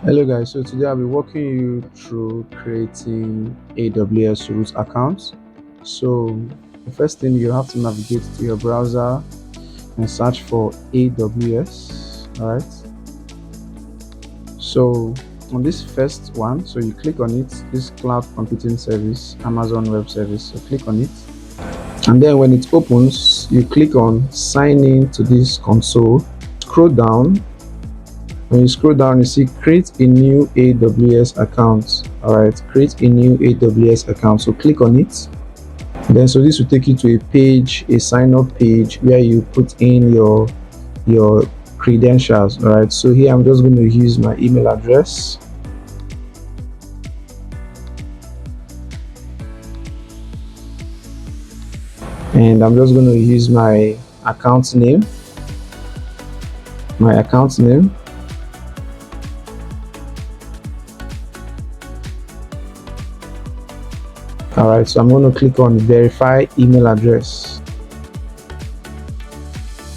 Hello guys, so today I'll be walking you through creating AWS Root Account. So the first thing, you have to navigate to your browser and search for AWS. All right, so on this first one, so you click on it, this cloud computing service, Amazon Web Service. So click on it, and then when it opens, you click on sign in to this console. Scroll down. When you scroll down, you see create a new AWS account. All right, create a new AWS account. So click on it. Then so this will take you to a page, a sign up page, where you put in your credentials. All right, so here I'm just going to use my email address. And I'm just going to use my account name. All right, so I'm going to click on verify email address.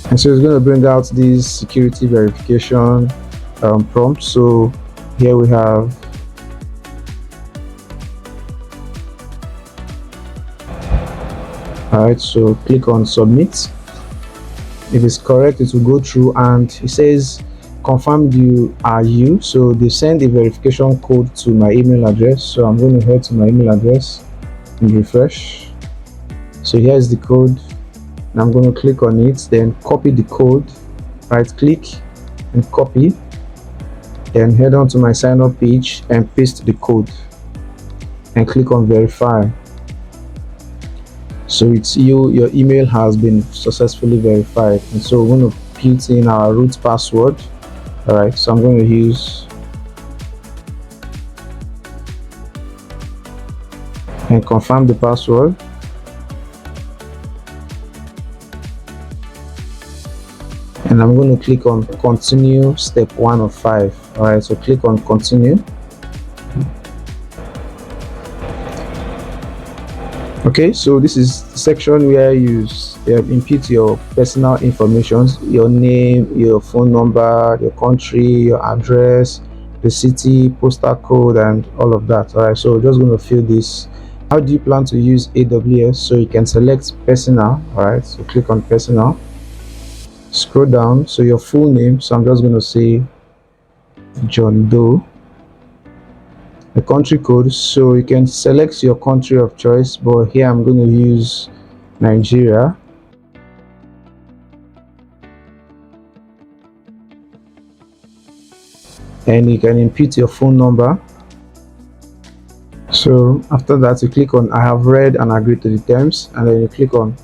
And so it's going to bring out this security verification prompt. So here we have all right, so click on submit. If it's correct, it will go through, and it says confirmed you are you. So they send a verification code to my email address. So I'm going to head to my email address and refresh. So here's the code, and I'm going to click on it, then copy the code, right click and copy, then head on to my sign up page and paste the code and click on verify. So it's your email has been successfully verified. And so we're going to put in our root password. All right, so I'm going to use and confirm the password. And I'm going to click on continue step 1 of 5. All right, so click on continue. Okay, so this is the section where you input your personal information, your name, your phone number, your country, your address, the city, postal code, and all of that. All right, so we're just going to fill this. How do you plan to use AWS? So you can select personal. All right, so click on personal, scroll down, so your full name. So I'm just going to say John Doe. The country code, so you can select your country of choice, but here I'm going to use Nigeria. And you can input your phone number. So after that, you click on I have read and agree to the terms, and then you click on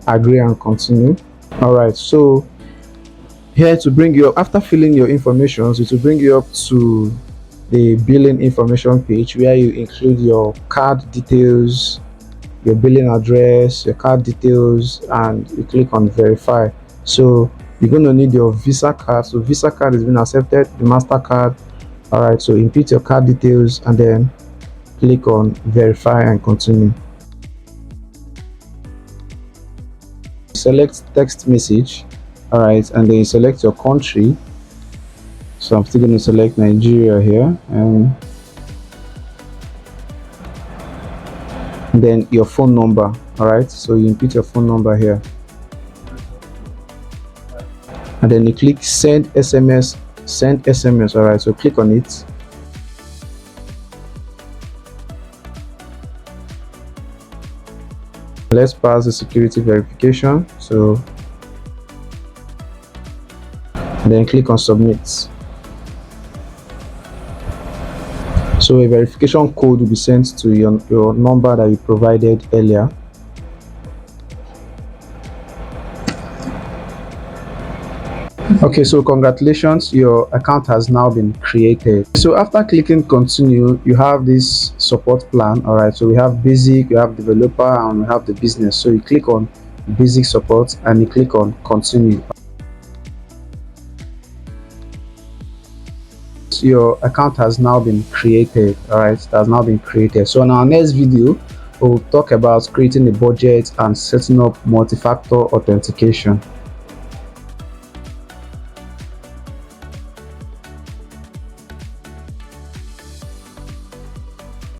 agree and continue. All right, so here to bring you up, after filling your information, it will bring you up to the billing information page, where you include your card details, your billing address, your card details, and you click on verify. So you're going to need your Visa card. So Visa card has been accepted, the MasterCard. All right, so input your card details and then click on verify and continue. Select text message. All right, and then you select your country. So I'm still going to select Nigeria here, and then your phone number. All right, so you input your phone number here, and then you click send SMS. All right, so click on it. Let's pass the security verification. So then click on submit. So a verification code will be sent to your number that you provided earlier. Okay, so congratulations, your account has now been created. So after clicking continue, you have this support plan. All right, so we have basic, we have developer, and we have the business. So you click on basic support and you click on continue. Your account has now been created. All right, it has now been created. So in our next video, we'll talk about creating a budget and setting up multi-factor authentication.